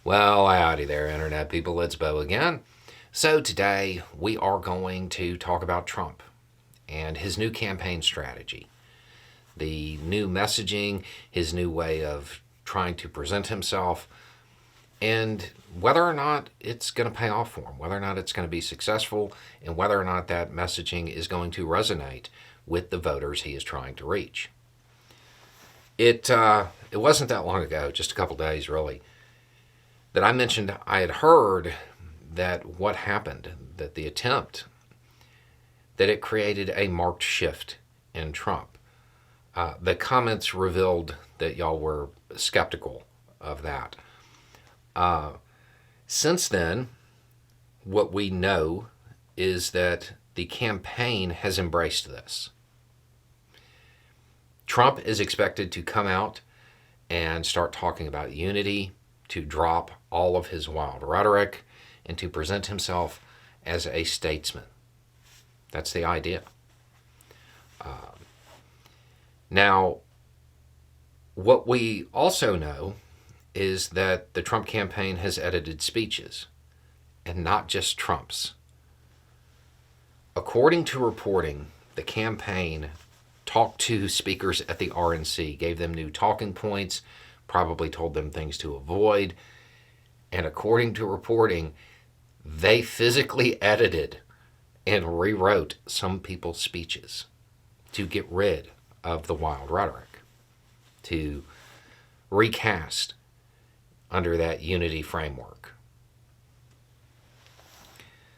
Well, howdy there, Internet people. It's Bo again. So, today we are going to talk about Trump and his new campaign strategy, the new messaging, his new way of trying to present himself, and whether or not it's going to pay off for him, whether or not it's going to be successful, and whether or not that messaging is going to resonate with the voters he is trying to reach. It wasn't that long ago, just a couple days really, that I mentioned I had heard that what happened, that the attempt, that it created a marked shift in Trump. The comments revealed that y'all were skeptical of that. Since then, what we know is that the campaign has embraced this. Trump is expected to come out and start talking about unity, to drop all of his wild rhetoric, and to present himself as a statesman. That's the idea. Now, what we also know is that the Trump campaign has edited speeches, and not just Trump's. According to reporting, the campaign talked to speakers at the RNC, gave them new talking points, probably told them things to avoid, and according to reporting, they physically edited and rewrote some people's speeches to get rid of the wild rhetoric, to recast under that unity framework.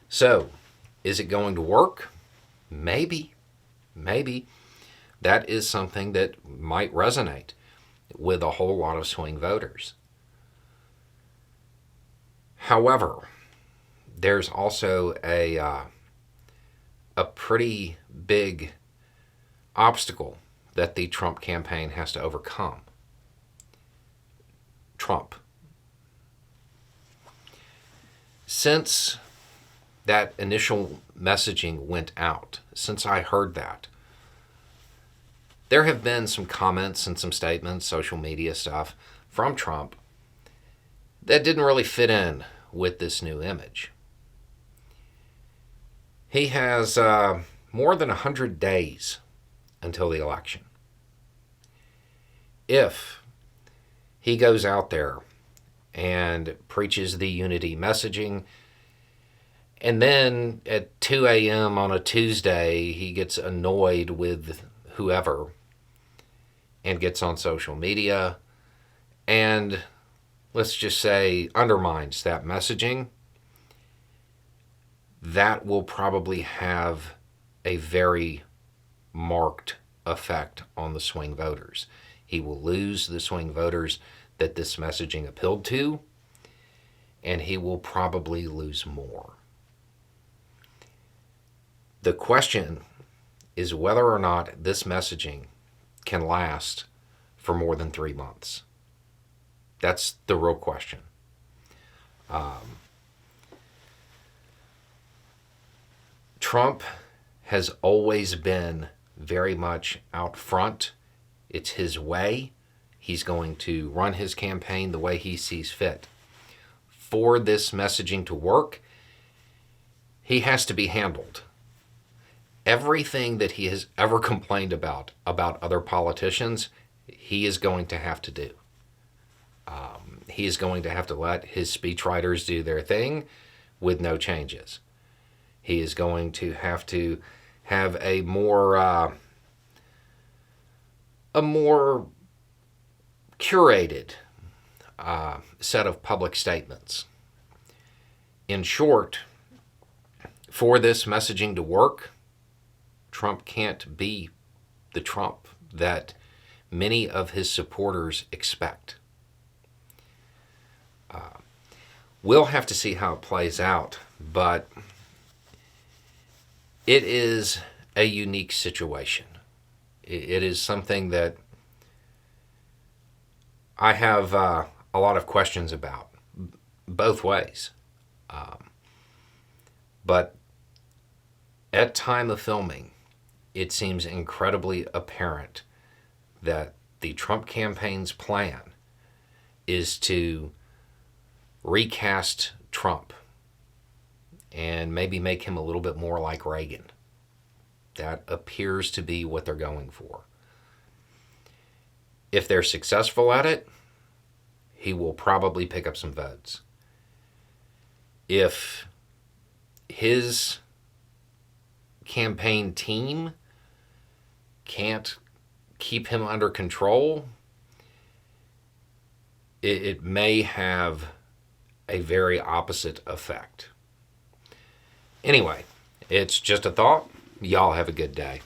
So, is it going to work? Maybe. That is something that might resonate with a whole lot of swing voters. However, there's also a pretty big obstacle that the Trump campaign has to overcome. Trump. Since that initial messaging went out, since I heard that, there have been some comments and some statements, social media stuff from Trump that didn't really fit in with this new image. He has more than 100 days until the election. If he goes out there and preaches the unity messaging, and then at 2 a.m. on a Tuesday, he gets annoyed with whoever and gets on social media and, let's just say, undermines that messaging, that will probably have a very marked effect on the swing voters. He will lose the swing voters that this messaging appealed to, and he will probably lose more. The question is whether or not this messaging can last for more than 3 months. That's the real question. Trump has always been very much out front. It's his way. He's going to run his campaign the way he sees fit. For this messaging to work, he has to be handled. Everything that he has ever complained about other politicians, he is going to have to do. He is going to have to let his speechwriters do their thing with no changes. He is going to have a more curated set of public statements. In short, for this messaging to work, Trump can't be the Trump that many of his supporters expect. We'll have to see how it plays out, but it is a unique situation. It is something that I have a lot of questions about, both ways. But at time of filming, it seems incredibly apparent that the Trump campaign's plan is to recast Trump and maybe make him a little bit more like Reagan. That appears to be what they're going for. If they're successful at it, he will probably pick up some votes. If his campaign team can't keep him under control, it may have a very opposite effect. Anyway, it's just a thought. Y'all have a good day.